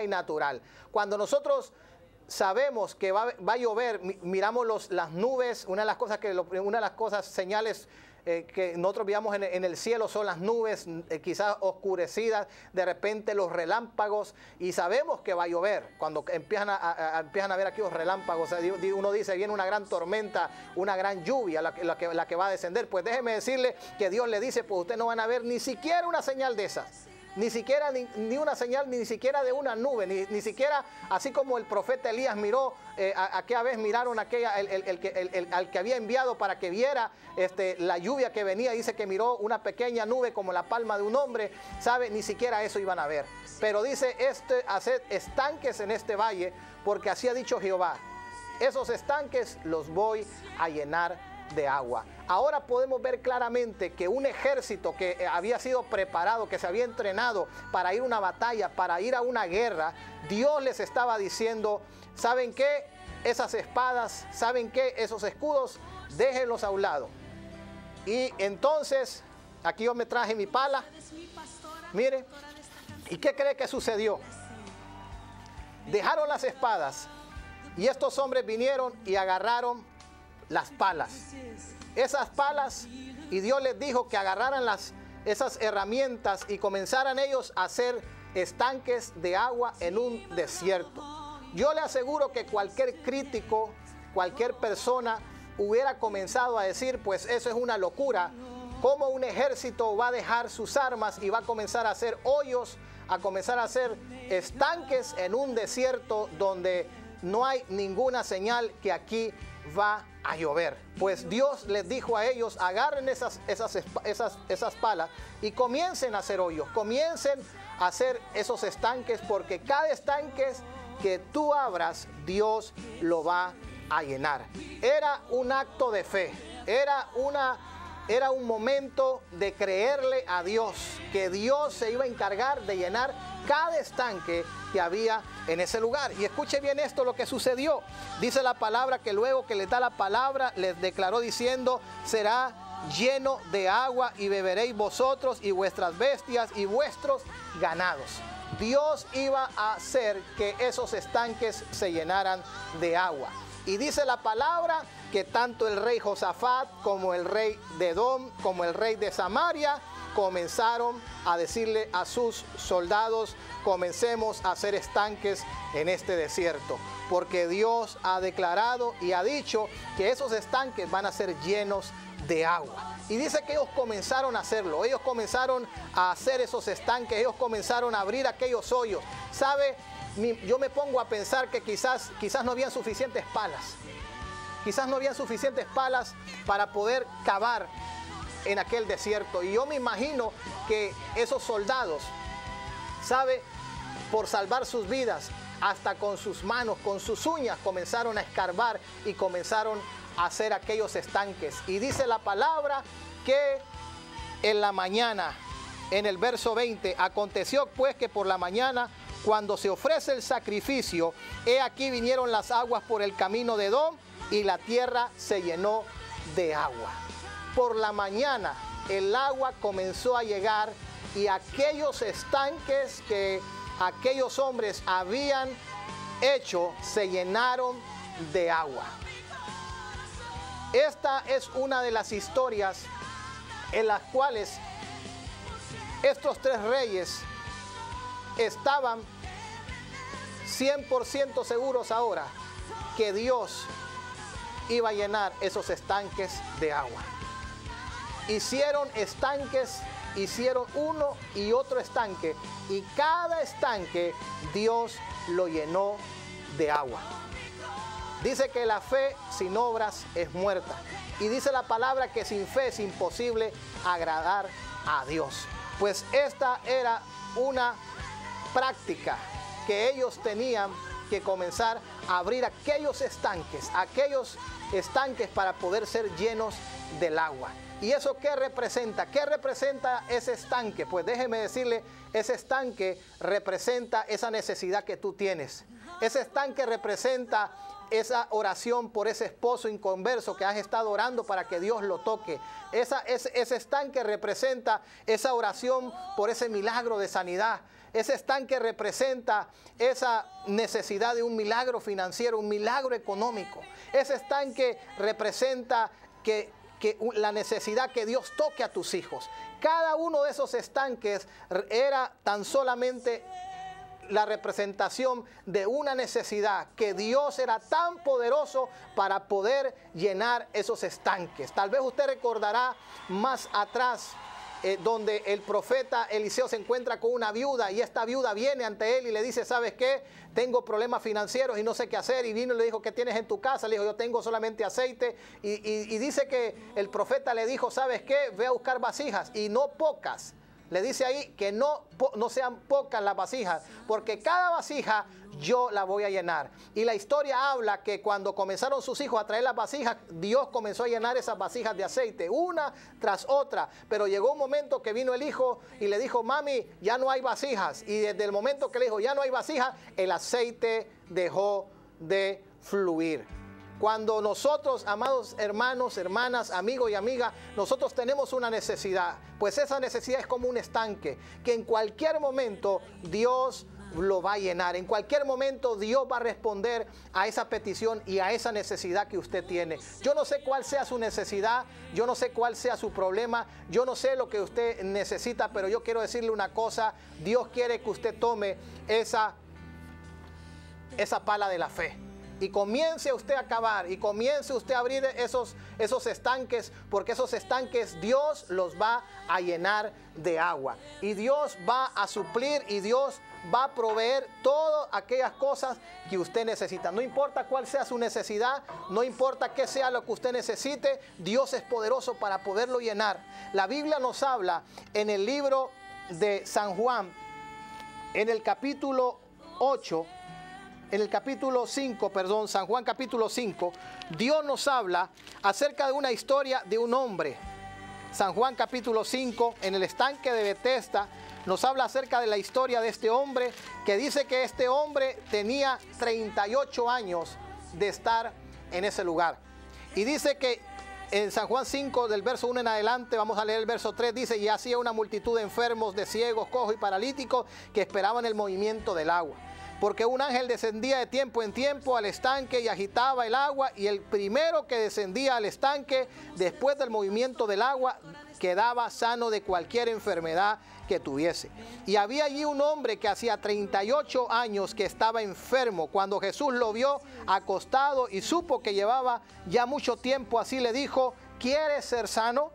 natural. Cuando nosotros sabemos que va a llover, miramos las nubes. Una de las cosas, señales que nosotros veamos en el cielo son las nubes, quizás oscurecidas, de repente los relámpagos, y sabemos que va a llover. Cuando empiezan a ver aquí los relámpagos, uno dice, viene una gran tormenta, una gran lluvia, la que va a descender. Pues déjeme decirle que Dios le dice, pues ustedes no van a ver ni siquiera una señal de esas. Ni siquiera ni una señal, ni siquiera de una nube, ni siquiera así como el profeta Elías miró, aquella vez miraron al que había enviado para que viera la lluvia que venía. Dice que miró una pequeña nube como la palma de un hombre, ¿sabe? Ni siquiera eso iban a ver. Pero dice, haced estanques en este valle, porque así ha dicho Jehová, esos estanques los voy a llenar de agua. Ahora podemos ver claramente que un ejército que había sido preparado, que se había entrenado para ir a una batalla, para ir a una guerra, Dios les estaba diciendo, ¿saben qué? Esas espadas, ¿saben qué? Esos escudos, déjenlos a un lado. Y entonces, aquí yo me traje mi pala, mire, ¿y qué cree que sucedió? Dejaron las espadas y estos hombres vinieron y agarraron las palas, esas palas, y Dios les dijo que agarraran esas herramientas y comenzaran ellos a hacer estanques de agua en un desierto. Yo le aseguro que cualquier crítico, cualquier persona hubiera comenzado a decir, pues eso es una locura. ¿Cómo un ejército va a dejar sus armas y va a comenzar a hacer hoyos, a comenzar a hacer estanques en un desierto donde no hay ninguna señal que aquí va a llover? Pues Dios les dijo a ellos, agarren esas palas y comiencen a hacer hoyos, comiencen a hacer esos estanques, porque cada estanque que tú abras, Dios lo va a llenar. Era un acto de fe, era un momento de creerle a Dios, que Dios se iba a encargar de llenar cada estanque que había en ese lugar. Y escuche bien esto, lo que sucedió. Dice la palabra que luego que les da la palabra, les declaró diciendo, será lleno de agua y beberéis vosotros y vuestras bestias y vuestros ganados. Dios iba a hacer que esos estanques se llenaran de agua. Y dice la palabra que tanto el rey Josafat como el rey de Edom, como el rey de Samaria, comenzaron a decirle a sus soldados, comencemos a hacer estanques en este desierto, porque Dios ha declarado y ha dicho que esos estanques van a ser llenos de agua. Y dice que ellos comenzaron a hacerlo, ellos comenzaron a hacer esos estanques, ellos comenzaron a abrir aquellos hoyos. ¿Sabe? Yo me pongo a pensar que quizás no habían suficientes palas. Quizás no habían suficientes palas para poder cavar en aquel desierto. Y yo me imagino que esos soldados, ¿sabe? Por salvar sus vidas, hasta con sus manos, con sus uñas, comenzaron a escarbar y comenzaron a hacer aquellos estanques. Y dice la palabra que en la mañana, en el verso 20, aconteció pues que por la mañana, cuando se ofrece el sacrificio, he aquí vinieron las aguas por el camino de Edom y la tierra se llenó de agua. Por la mañana el agua comenzó a llegar y aquellos estanques que aquellos hombres habían hecho se llenaron de agua. Esta es una de las historias en las cuales estos tres reyes estaban 100% seguros ahora que Dios iba a llenar esos estanques de agua. Hicieron estanques, hicieron uno y otro estanque, y cada estanque Dios lo llenó de agua. Dice que la fe sin obras es muerta, y dice la palabra que sin fe es imposible agradar a Dios. Pues esta era una práctica que ellos tenían que comenzar a abrir aquellos estanques para poder ser llenos del agua. ¿Y eso qué representa? ¿Qué representa ese estanque? Pues déjeme decirle, ese estanque representa esa necesidad que tú tienes. Ese estanque representa esa oración por ese esposo inconverso que has estado orando para que Dios lo toque. Ese estanque representa esa oración por ese milagro de sanidad. Ese estanque representa esa necesidad de un milagro financiero, un milagro económico. Ese estanque representa que la necesidad que Dios toque a tus hijos. Cada uno de esos estanques era tan solamente la representación de una necesidad que Dios era tan poderoso para poder llenar esos estanques. Tal vez usted recordará más atrás donde el profeta Eliseo se encuentra con una viuda y esta viuda viene ante él y le dice, ¿sabes qué? Tengo problemas financieros y no sé qué hacer. Y vino y le dijo, ¿qué tienes en tu casa? Le dijo, yo tengo solamente aceite. Y dice que el profeta le dijo, ¿sabes qué? Ve a buscar vasijas y no pocas. Le dice ahí que no sean pocas las vasijas, porque cada vasija yo la voy a llenar. Y la historia habla que cuando comenzaron sus hijos a traer las vasijas, Dios comenzó a llenar esas vasijas de aceite, una tras otra. Pero llegó un momento que vino el hijo y le dijo, mami, ya no hay vasijas. Y desde el momento que le dijo, ya no hay vasijas, el aceite dejó de fluir. Cuando nosotros, amados hermanos, hermanas, amigos y amigas, nosotros tenemos una necesidad, pues esa necesidad es como un estanque, que en cualquier momento Dios lo va a llenar. En cualquier momento Dios va a responder a esa petición y a esa necesidad que usted tiene. Yo no sé cuál sea su necesidad, yo no sé cuál sea su problema, yo no sé lo que usted necesita, pero yo quiero decirle una cosa, Dios quiere que usted tome esa pala de la fe. Y comience usted a cavar y comience usted a abrir esos estanques, porque esos estanques Dios los va a llenar de agua. Y Dios va a suplir y Dios va a proveer todas aquellas cosas que usted necesita. No importa cuál sea su necesidad, no importa qué sea lo que usted necesite, Dios es poderoso para poderlo llenar. La Biblia nos habla en el libro de San Juan, en el capítulo 8, en el capítulo 5, perdón, San Juan capítulo 5, Dios nos habla acerca de una historia de un hombre. San Juan capítulo 5, en el estanque de Betesda, nos habla acerca de la historia de este hombre, que dice que este hombre tenía 38 años de estar en ese lugar. Y dice que en San Juan 5, del verso 1 en adelante, vamos a leer el verso 3, dice, y hacía una multitud de enfermos, de ciegos, cojos y paralíticos que esperaban el movimiento del agua. Porque un ángel descendía de tiempo en tiempo al estanque y agitaba el agua, y el primero que descendía al estanque después del movimiento del agua quedaba sano de cualquier enfermedad que tuviese. Y había allí un hombre que hacía 38 años que estaba enfermo. Cuando Jesús lo vio acostado y supo que llevaba ya mucho tiempo así, le dijo, ¿quieres ser sano?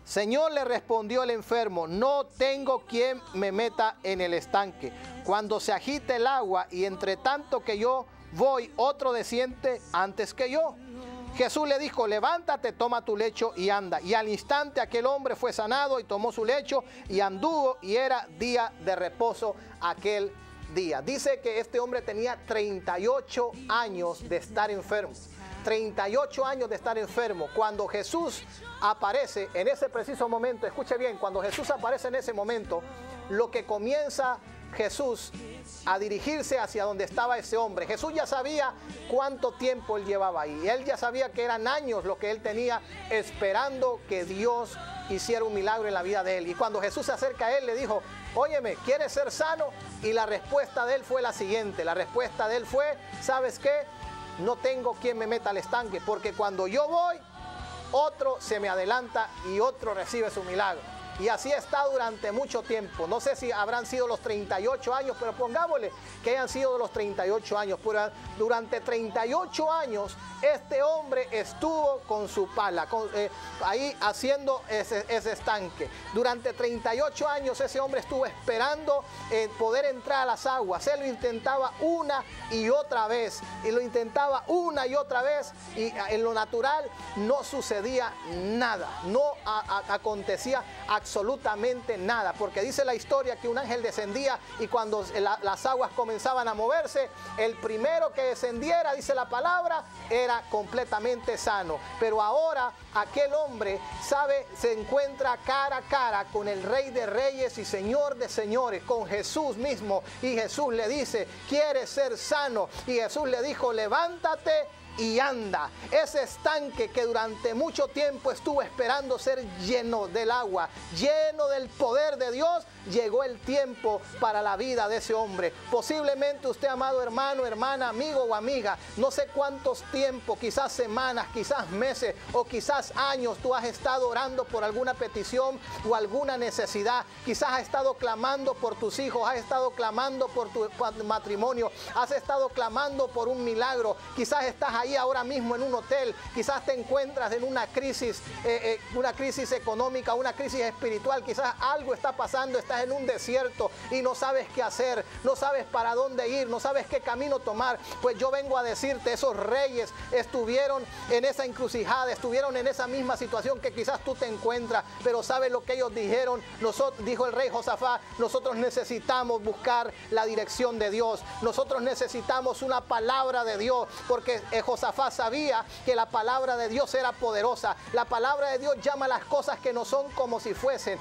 Señor, le respondió el enfermo, no tengo quien me meta en el estanque cuando se agite el agua, y entre tanto que yo voy, otro desciende antes que yo. Jesús le dijo, levántate, toma tu lecho y anda. Y al instante aquel hombre fue sanado y tomó su lecho y anduvo, y era día de reposo aquel día. Dice que este hombre tenía 38 años de estar enfermo. 38 años de estar enfermo. Cuando Jesús aparece en ese preciso momento, escuche bien, cuando Jesús aparece en ese momento, lo que comienza Jesús a dirigirse hacia donde estaba ese hombre. Jesús ya sabía cuánto tiempo él llevaba ahí. Él ya sabía que eran años lo que él tenía esperando que Dios hiciera un milagro en la vida de él. Y cuando Jesús se acerca a él, le dijo, óyeme, ¿quieres ser sano? Y la respuesta de él fue la siguiente. La respuesta de él fue, ¿sabes qué? No tengo quien me meta al estanque, porque cuando yo voy, otro se me adelanta y otro recibe su milagro. Y así está durante mucho tiempo. No sé si habrán sido los 38 años, pero pongámosle que hayan sido los 38 años. Durante 38 años, este hombre estuvo con su pala, ahí haciendo ese estanque. Durante 38 años ese hombre estuvo esperando poder entrar a las aguas. Él lo intentaba una y otra vez. Y lo intentaba una y otra vez. Y en lo natural no sucedía nada. No acontecía absolutamente nada, porque dice la historia que un ángel descendía, y cuando las aguas comenzaban a moverse, el primero que descendiera, dice la palabra, era completamente sano. Pero ahora aquel hombre, sabe, se encuentra cara a cara con el Rey de Reyes y Señor de Señores, con Jesús mismo, y Jesús le dice, ¿quieres ser sano? Y Jesús le dijo, levántate y anda. Ese estanque que durante mucho tiempo estuvo esperando ser lleno del agua, lleno del poder de Dios, llegó el tiempo para la vida de ese hombre. Posiblemente usted, amado hermano, hermana, amigo o amiga, no sé cuántos tiempos, quizás semanas, quizás meses o quizás años, tú has estado orando por alguna petición o alguna necesidad. Quizás has estado clamando por tus hijos, has estado clamando por tu matrimonio, has estado clamando por un milagro. Quizás estás ahí ahora mismo en un hotel, quizás te encuentras en una crisis económica, una crisis espiritual, quizás algo está pasando, estás en un desierto y no sabes qué hacer, no sabes para dónde ir, no sabes qué camino tomar. Pues yo vengo a decirte, esos reyes estuvieron en esa encrucijada, estuvieron en esa misma situación que quizás tú te encuentras, pero ¿sabes lo que ellos dijeron? Dijo el rey Josafat, nosotros necesitamos buscar la dirección de Dios, nosotros necesitamos una palabra de Dios, porque Josafat sabía que la palabra de Dios era poderosa. La palabra de Dios llama las cosas que no son como si fuesen.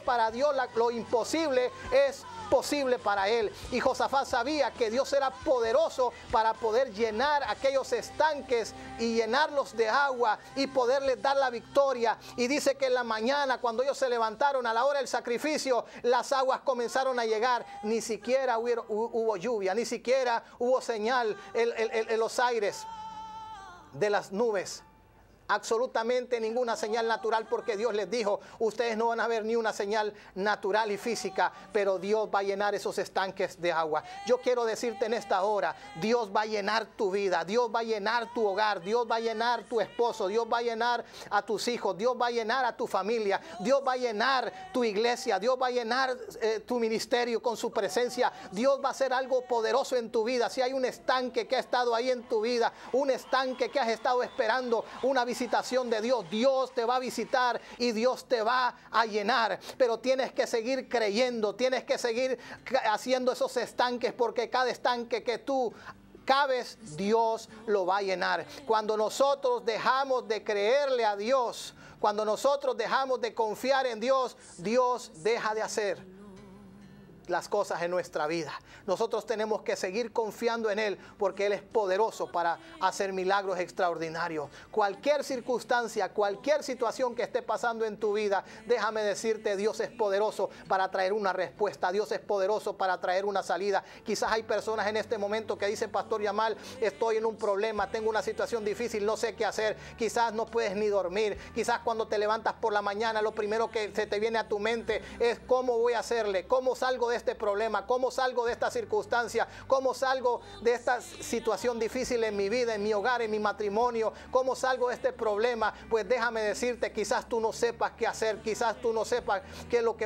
Para Dios lo imposible es posible para él. Y Josafat sabía que Dios era poderoso para poder llenar aquellos estanques y llenarlos de agua y poderles dar la victoria. Y dice que en la mañana, cuando ellos se levantaron a la hora del sacrificio, las aguas comenzaron a llegar. Ni siquiera hubo lluvia, ni siquiera hubo señal en los aires de las nubes. Absolutamente ninguna señal natural, porque Dios les dijo, ustedes no van a ver ni una señal natural y física, pero Dios va a llenar esos estanques de agua. Yo quiero decirte en esta hora, Dios va a llenar tu vida, Dios va a llenar tu hogar, Dios va a llenar tu esposo, Dios va a llenar a tus hijos, Dios va a llenar a tu familia, Dios va a llenar tu iglesia, Dios va a llenar tu ministerio con su presencia. Dios va a hacer algo poderoso en tu vida. Si hay un estanque que ha estado ahí en tu vida, un estanque que has estado esperando una visitación de Dios, Dios te va a visitar y Dios te va a llenar. Pero tienes que seguir creyendo, tienes que seguir haciendo esos estanques, porque cada estanque que tú cabes, Dios lo va a llenar. Cuando nosotros dejamos de creerle a Dios, cuando nosotros dejamos de confiar en Dios, Dios deja de hacer las cosas en nuestra vida. Nosotros tenemos que seguir confiando en Él, porque Él es poderoso para hacer milagros extraordinarios. Cualquier circunstancia, cualquier situación que esté pasando en tu vida, déjame decirte, Dios es poderoso para traer una respuesta. Dios es poderoso para traer una salida. Quizás hay personas en este momento que dicen, Pastor Yamal, estoy en un problema, tengo una situación difícil, no sé qué hacer. Quizás no puedes ni dormir. Quizás cuando te levantas por la mañana, lo primero que se te viene a tu mente es, ¿cómo voy a hacerle? ¿Cómo salgo de este problema? ¿Cómo salgo de esta circunstancia? ¿Cómo salgo de esta situación difícil en mi vida, en mi hogar, en mi matrimonio? ¿Cómo salgo de este problema? Pues déjame decirte, quizás tú no sepas qué hacer, quizás tú no sepas qué es lo que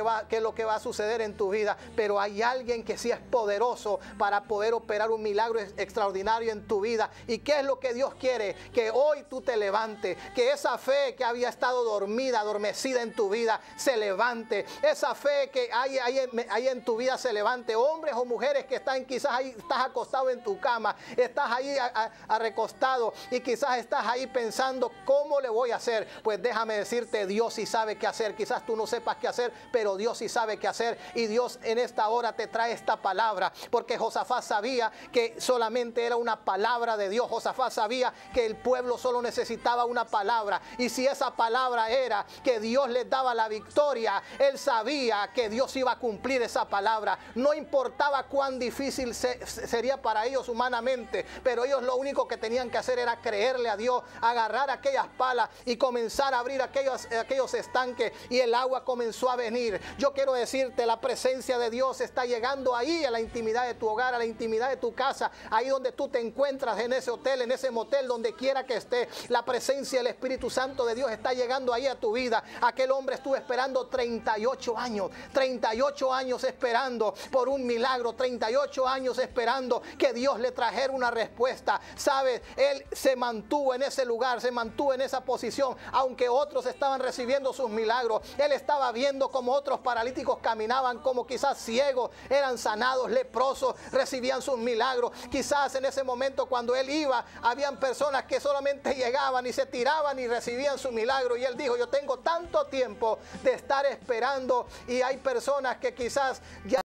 va a suceder en tu vida, pero hay alguien que sí es poderoso para poder operar un milagro extraordinario en tu vida. ¿Y qué es lo que Dios quiere? Que hoy tú te levantes, que esa fe que había estado dormida, adormecida en tu vida, se levante. Esa fe que hay en tu vida se levante. Hombres o mujeres que están quizás ahí, estás acostado en tu cama, estás ahí recostado y quizás estás ahí pensando, ¿cómo le voy a hacer? Pues déjame decirte, Dios sí sabe qué hacer. Quizás tú no sepas qué hacer, pero Dios sí sabe qué hacer, y Dios en esta hora te trae esta palabra, porque Josafat sabía que solamente era una palabra de Dios. Josafat sabía que el pueblo solo necesitaba una palabra, y si esa palabra era que Dios les daba la victoria, él sabía que Dios iba a cumplir esa palabra. No importaba cuán difícil sería para ellos humanamente, pero ellos lo único que tenían que hacer era creerle a Dios, agarrar aquellas palas y comenzar a abrir aquellos estanques, y el agua comenzó a venir. Yo quiero decirte, la presencia de Dios está llegando ahí a la intimidad de tu hogar, a la intimidad de tu casa, ahí donde tú te encuentras, en ese hotel, en ese motel, donde quiera que esté. La presencia del Espíritu Santo de Dios está llegando ahí a tu vida. Aquel hombre estuvo esperando 38 años esperando por un milagro, 38 años esperando que Dios le trajera una respuesta. ¿Sabes? Él se mantuvo en ese lugar, se mantuvo en esa posición, aunque otros estaban recibiendo sus milagros. Él estaba viendo como otros paralíticos caminaban, como quizás ciegos eran sanados, leprosos recibían sus milagros. Quizás en ese momento cuando él iba, habían personas que solamente llegaban y se tiraban y recibían su milagro, y él dijo, yo tengo tanto tiempo de estar esperando, y hay personas que quizás